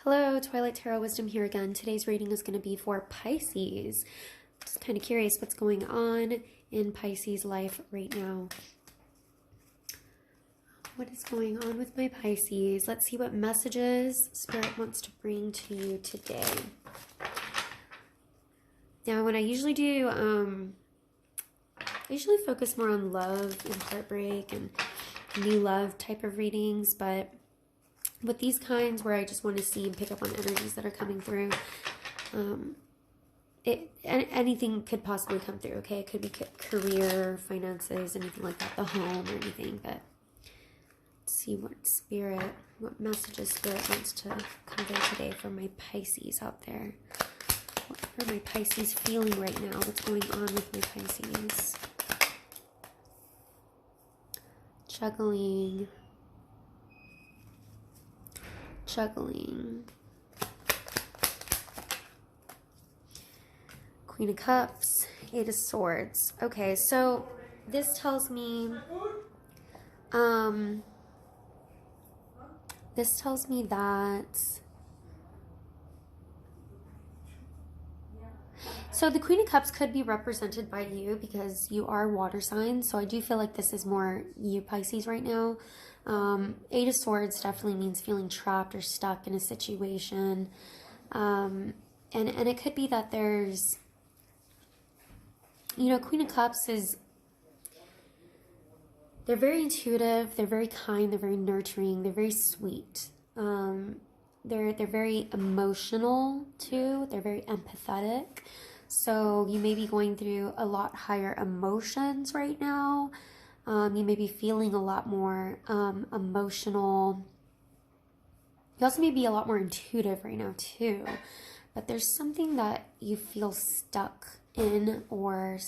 Hello, Twilight Tarot Wisdom here again. Today's reading is going to be for Pisces. Just kind of curious what's going on in Pisces life right now. What is going on with my Pisces? Let's see what messages Spirit wants to bring to you today. Now, what I usually do, I usually focus more on love and heartbreak and new love type of readings, but with these kinds where I just want to see and pick up on energies that are coming through, anything could possibly come through, okay? It could be career, finances, anything like that, the home or anything, but let's see what messages Spirit wants to convey today for my Pisces out there. What are my Pisces feeling right now? What's going on with my Pisces? Juggling. Queen of Cups, Eight of Swords. Okay, so this tells me that so the Queen of Cups could be represented by you because you are water signs. So I do feel like this is more you, Pisces, right now. Eight of Swords definitely means feeling trapped or stuck in a situation. And it could be that there's, Queen of Cups is, they're very intuitive, they're very kind, they're very nurturing, they're very sweet. They're very emotional too, they're very empathetic. So you may be going through a lot higher emotions right now. You may be feeling a lot more emotional. You also may be a lot more intuitive right now too. But there's something that you feel stuck in or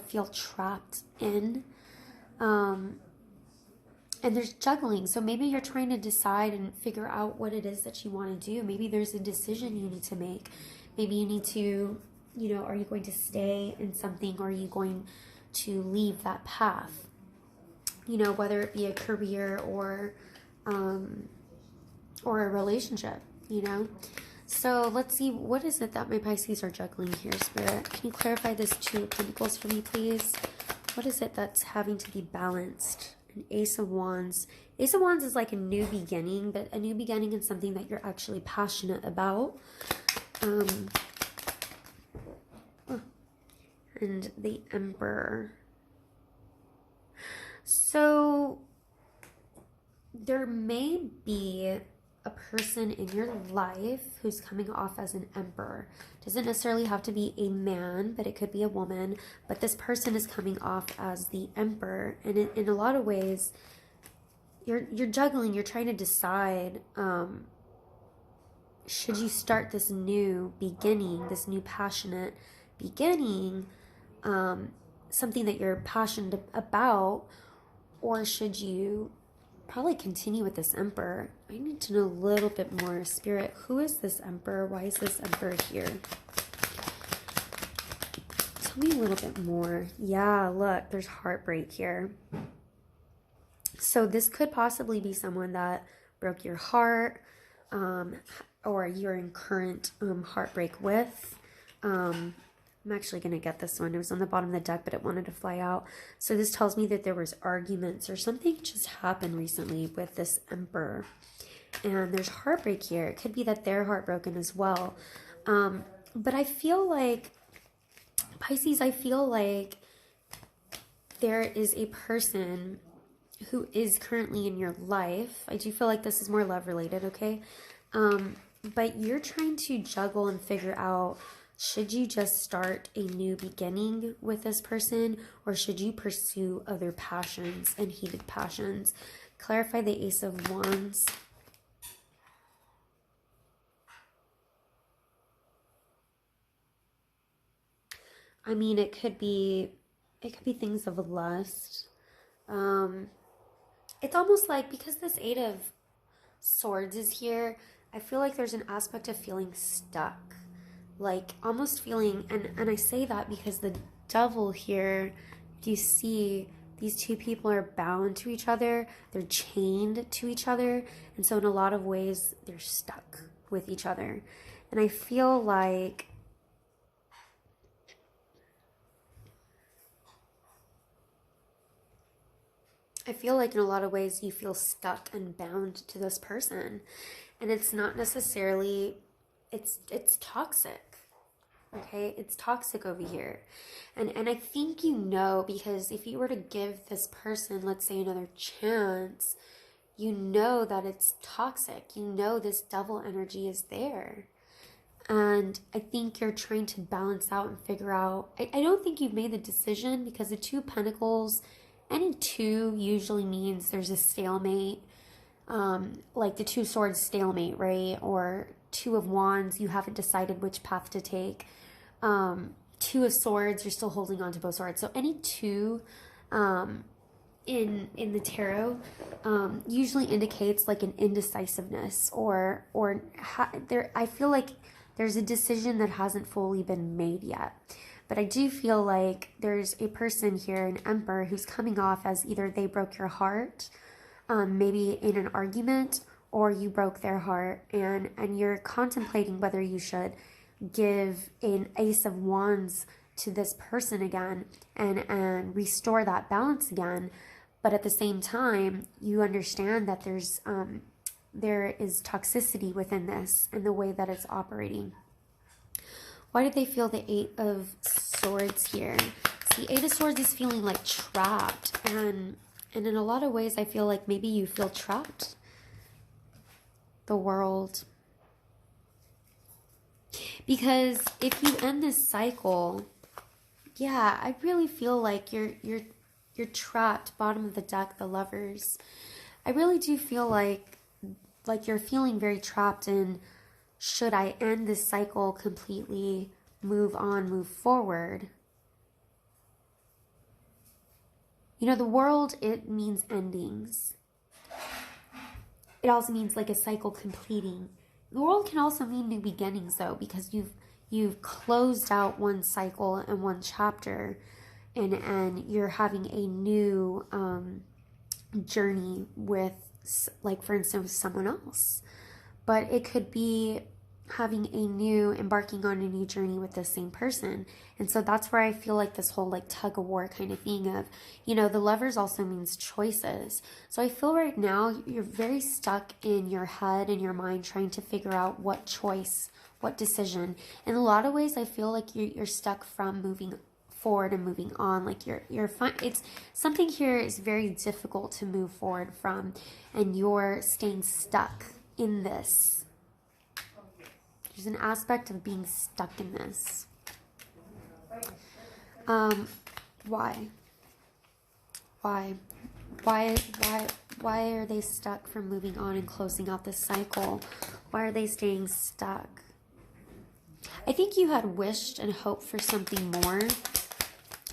feel trapped in. And there's juggling. So maybe you're trying to decide and figure out what it is that you want to do. Maybe there's a decision you need to make. Maybe you need to, are you going to stay in something or are you going to leave that path? Whether it be a career or a relationship, So let's see, what is it that my Pisces are juggling here, Spirit? Can you clarify this Two of Pentacles for me, please? What is it that's having to be balanced? An Ace of Wands. Ace of Wands is like a new beginning, but a new beginning in something that you're actually passionate about. And the Emperor. So there may be a person in your life who's coming off as an emperor. Doesn't necessarily have to be a man, but it could be a woman. But this person is coming off as the emperor. And in a lot of ways, you're juggling. You're trying to decide, should you start this new beginning, this new passionate beginning, something that you're passionate about, or should you probably continue with this Emperor? I need to know a little bit more, Spirit. Who is this Emperor? Why is this Emperor here? Tell me a little bit more. Yeah, look, there's heartbreak here. So this could possibly be someone that broke your heart, or you're in current heartbreak with. I'm actually going to get this one. It was on the bottom of the deck, but it wanted to fly out. So this tells me that there was arguments or something just happened recently with this Emperor. And there's heartbreak here. It could be that they're heartbroken as well. But I feel like, Pisces, I feel like there is a person who is currently in your life. I do feel like this is more love related, okay? But you're trying to juggle and figure out, should you just start a new beginning with this person, or should you pursue other passions and heated passions? Clarify the Ace of Wands. I mean, it could be things of lust. It's almost like, because this Eight of Swords is here, I feel like there's an aspect of feeling stuck. Like almost feeling, and I say that because the Devil here, do you see these two people are bound to each other, they're chained to each other, and so in a lot of ways they're stuck, with each other. And I feel like in a lot of ways you feel stuck and bound to this person. And it's not necessarily, it's toxic. Okay, it's toxic over here. And I think you know, because if you were to give this person, let's say, another chance, you know that it's toxic. You know this devil energy is there. And I think you're trying to balance out and figure out, I don't think you've made the decision, because the Two of Pentacles, any two usually means there's a stalemate, like the Two of Swords stalemate, right? Or Two of Wands, you haven't decided which path to take. Two of Swords, you're still holding on to both swords. So any two in the tarot usually indicates like an indecisiveness, or I feel like there's a decision that hasn't fully been made yet. But I do feel like there's a person here, an Emperor, who's coming off as either they broke your heart, maybe in an argument, or you broke their heart, and you're contemplating whether you should give an Ace of Wands to this person again and restore that balance again. But at the same time, you understand that there is toxicity within this and the way that it's operating. Why did they feel the Eight of Swords here? The Eight of Swords is feeling like trapped, and in a lot of ways I feel like maybe you feel trapped. The World. Because if you end this cycle, yeah, I really feel like you're trapped. Bottom of the deck, the Lovers. I really do feel like you're feeling very trapped in, should I end this cycle completely, move on, move forward? You know, the World, it means endings. It also means like a cycle completing. The World can also mean new beginnings, though, because you've closed out one cycle and one chapter, and you're having a new journey with, like, for instance, someone else. But it could be embarking on a new journey with the same person. And so that's where I feel like this whole like tug of war kind of thing of, you know, the Lovers also means choices. So I feel right now you're very stuck in your head and your mind trying to figure out what choice, what decision. In a lot of ways, I feel like you're stuck from moving forward and moving on. Like you're fine. It's something here is very difficult to move forward from, and you're staying stuck in this. There's an aspect of being stuck in this. Why? Why are they stuck from moving on and closing out this cycle? Why are they staying stuck? I think you had wished and hoped for something more,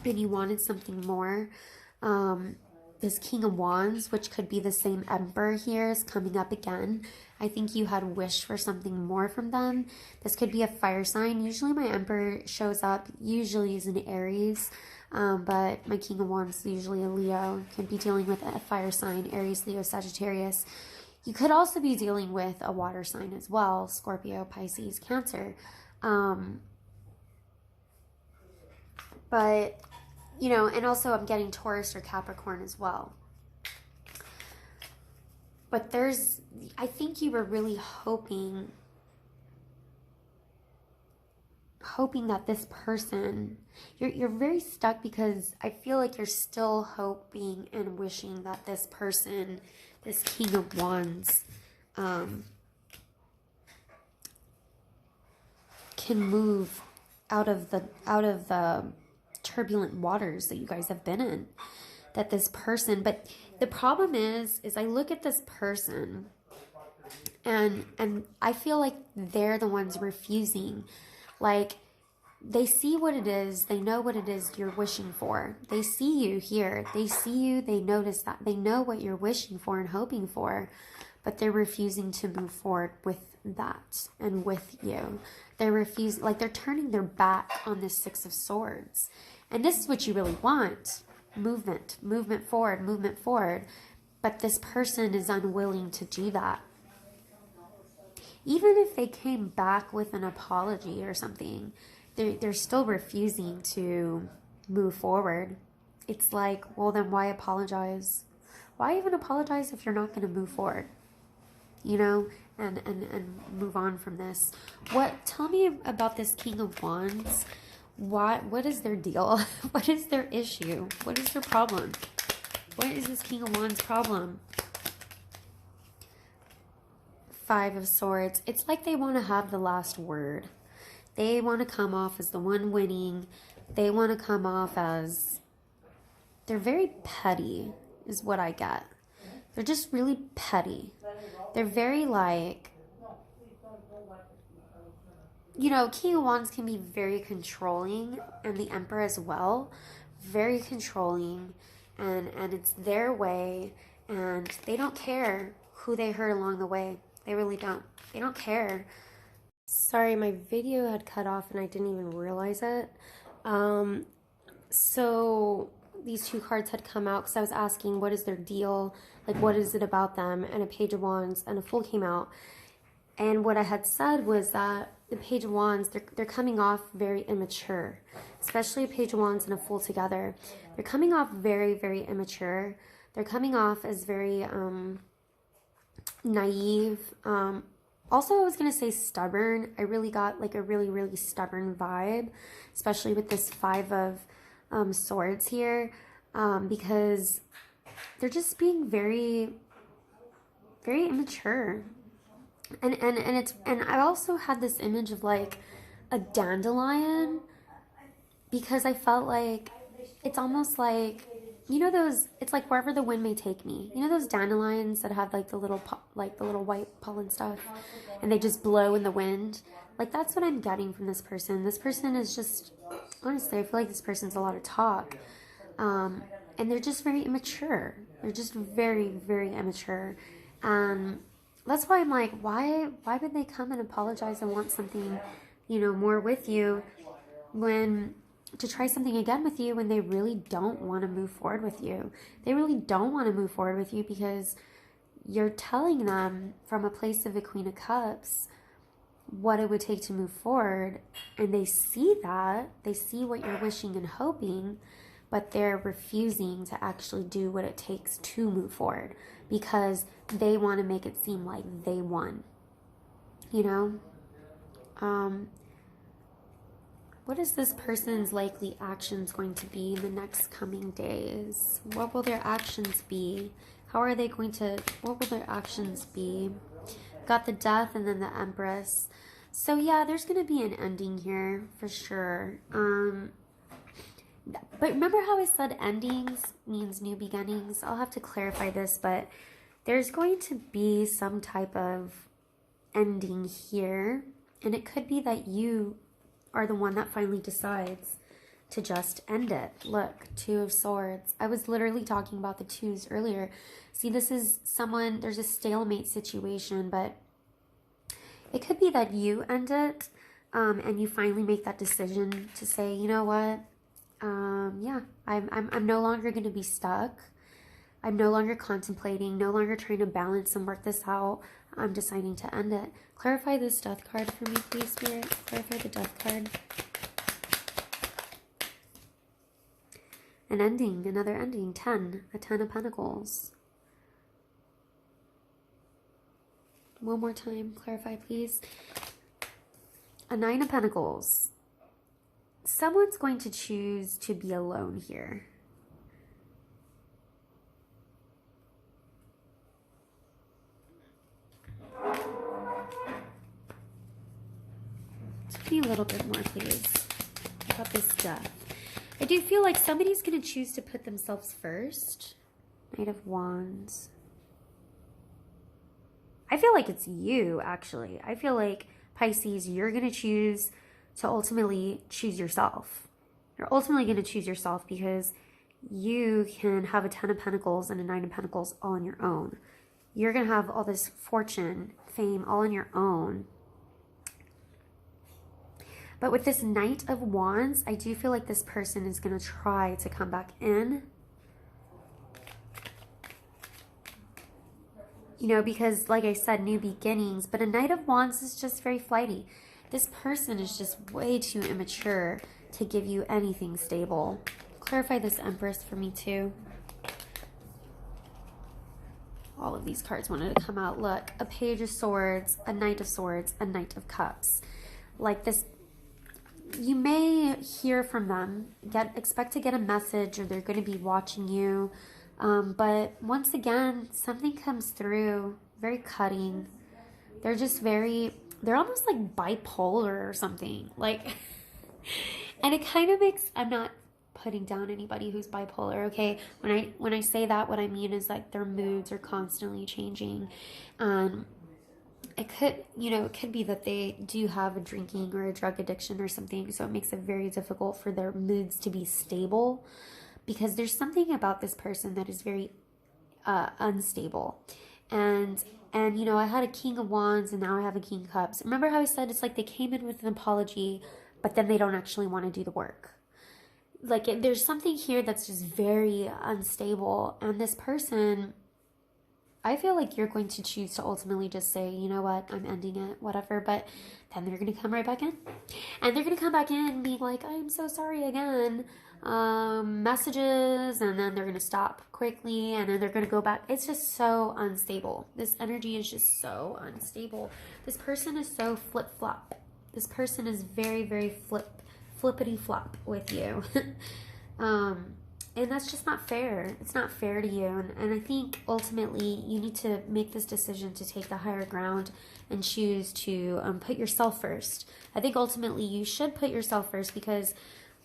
and you wanted something more. This King of Wands, which could be the same Emperor here, is coming up again. I think you had wished for something more from them. This could be a fire sign. Usually my Emperor shows up, usually is an Aries, but my King of Wands is usually a Leo. Could be dealing with a fire sign, Aries, Leo, Sagittarius. You could also be dealing with a water sign as well, Scorpio, Pisces, Cancer. But, you know, and also I'm getting Taurus or Capricorn as well. But I think you were really hoping that this person, you're very stuck, because I feel like you're still hoping and wishing that this person, this King of Wands, can move out of the turbulent waters that you guys have been in. That this person, but the problem is I look at this person and I feel like they're the ones refusing. Like, they see what it is, they know what it is you're wishing for. They see you here, they see you, they notice that, they know what you're wishing for and hoping for, but they're refusing to move forward with that and with you. They're refusing, like they're turning their back on this Six of Swords. And this is what you really want. Movement forward. But this person is unwilling to do that. even if they came back with an apology or something, they're still refusing to move forward. It's like, well, then why apologize? Why even apologize if you're not going to move forward? You know, and move on from this. Tell me about this King of Wands. What is their deal? What is their issue? What is their problem? What is this King of Wands problem? Five of Swords. It's like they want to have the last word. They want to come off as the one winning. They want to come off as, they're very petty is what I get. They're just really petty. They're very like, you know, King of Wands can be very controlling, and the Emperor as well. Very controlling, and it's their way, and they don't care who they hurt along the way. They really don't. They don't care. Sorry, my video had cut off and I didn't even realize it. So these two cards had come out because I was asking what is their deal, like what is it about them, and a Page of Wands and a Fool came out. And what I had said was that the Page of Wands, they're coming off very immature, especially a Page of Wands and a Fool together. They're coming off very, very immature. They're coming off as very naive. Also, I was going to say stubborn. I really got like a really, really stubborn vibe, especially with this Five of Swords here, because they're just being very, very immature. And I also had this image of like a dandelion, because I felt like it's almost like, you know, those, it's like wherever the wind may take me. You know those dandelions that have like the little white pollen stuff, and they just blow in the wind? Like that's what I'm getting from this person. This person is just, honestly, I feel like this person's a lot of talk, and they're just very immature. They're just very, very immature. That's why I'm like, why would they come and apologize and want something, you know, more with you, when to try something again with you when they really don't want to move forward with you. They really don't want to move forward with you because you're telling them from a place of the Queen of Cups what it would take to move forward, and they see that. They see what you're wishing and hoping, but they're refusing to actually do what it takes to move forward because they want to make it seem like they won. You know? What is this person's likely actions going to be in the next coming days? What will their actions be? How are they going to, what will their actions be? Got the Death and then the Empress. So yeah, there's going to be an ending here for sure. But remember how I said endings means new beginnings? I'll have to clarify this, but there's going to be some type of ending here. And it could be that you are the one that finally decides to just end it. Look, Two of Swords. I was literally talking about the twos earlier. See, this is someone, there's a stalemate situation, but it could be that you end it, and you finally make that decision to say, you know what, yeah, I'm no longer going to be stuck. I'm no longer contemplating, no longer trying to balance and work this out. I'm deciding to end it. Clarify this Death card for me, please, Spirit. Clarify the Death card. An ending, another ending. 10, a 10 of Pentacles. One more time, clarify, please. A 9 of Pentacles. Someone's going to choose to be alone here. Tell me a little bit more, please, about this Death. I do feel like somebody's going to choose to put themselves first. Knight of Wands. I feel like it's you, actually. I feel like, Pisces, you're going to choose to ultimately choose yourself. You're ultimately going to choose yourself because you can have a 10 of Pentacles and a 9 of Pentacles all on your own. You're going to have all this fortune, fame, all on your own. But with this Knight of Wands, I do feel like this person is going to try to come back in. You know, because like I said, new beginnings, but a Knight of Wands is just very flighty. This person is just way too immature to give you anything stable. Clarify this Empress for me too. All of these cards wanted to come out. Look, a Page of Swords, a Knight of Swords, a Knight of Cups. Like this, you may hear from them, expect to get a message, or they're going to be watching you. But once again, something comes through, very cutting. They're just they're almost like bipolar or something. Like, and it kind of makes, I'm not putting down anybody who's bipolar, okay? When I say that, what I mean is like their moods are constantly changing. It could, you know, it could be that they do have a drinking or a drug addiction or something, so it makes it very difficult for their moods to be stable, because there's something about this person that is very unstable. And you know, I had a King of Wands and now I have a King of Cups. Remember how I said it's like they came in with an apology, but then they don't actually want to do the work. Like there's something here that's just very unstable, and this person, I feel like you're going to choose to ultimately just say, you know what, I'm ending it, whatever. But then they're going to come right back in. And they're going to come back in and be like, I'm so sorry again. Messages. And then they're going to stop quickly. And then they're going to go back. It's just so unstable. This energy is just so unstable. This person is so flip-flop. This person is very, very flippity-flop with you. And that's just not fair. It's not fair to you. And I think ultimately you need to make this decision to take the higher ground and choose to put yourself first. I think ultimately you should put yourself first, because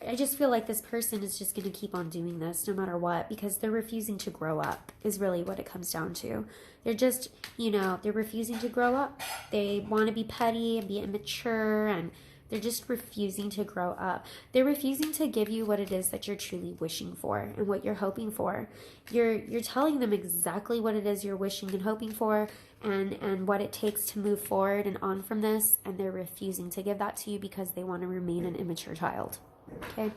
I just feel like this person is just going to keep on doing this no matter what, because they're refusing to grow up is really what it comes down to. They're just, you know, they're refusing to grow up. They want to be petty and be immature, and they're just refusing to grow up. They're refusing to give you what it is that you're truly wishing for and what you're hoping for. You're telling them exactly what it is you're wishing and hoping for, and what it takes to move forward and on from this, and they're refusing to give that to you because they want to remain an immature child. Okay?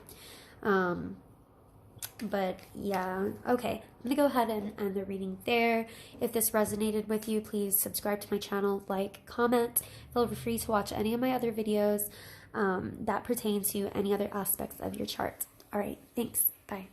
But yeah, okay. I'm going to go ahead and end the reading there. If this resonated with you, please subscribe to my channel, like, comment. Feel free to watch any of my other videos that pertain to any other aspects of your chart. All right, thanks. Bye.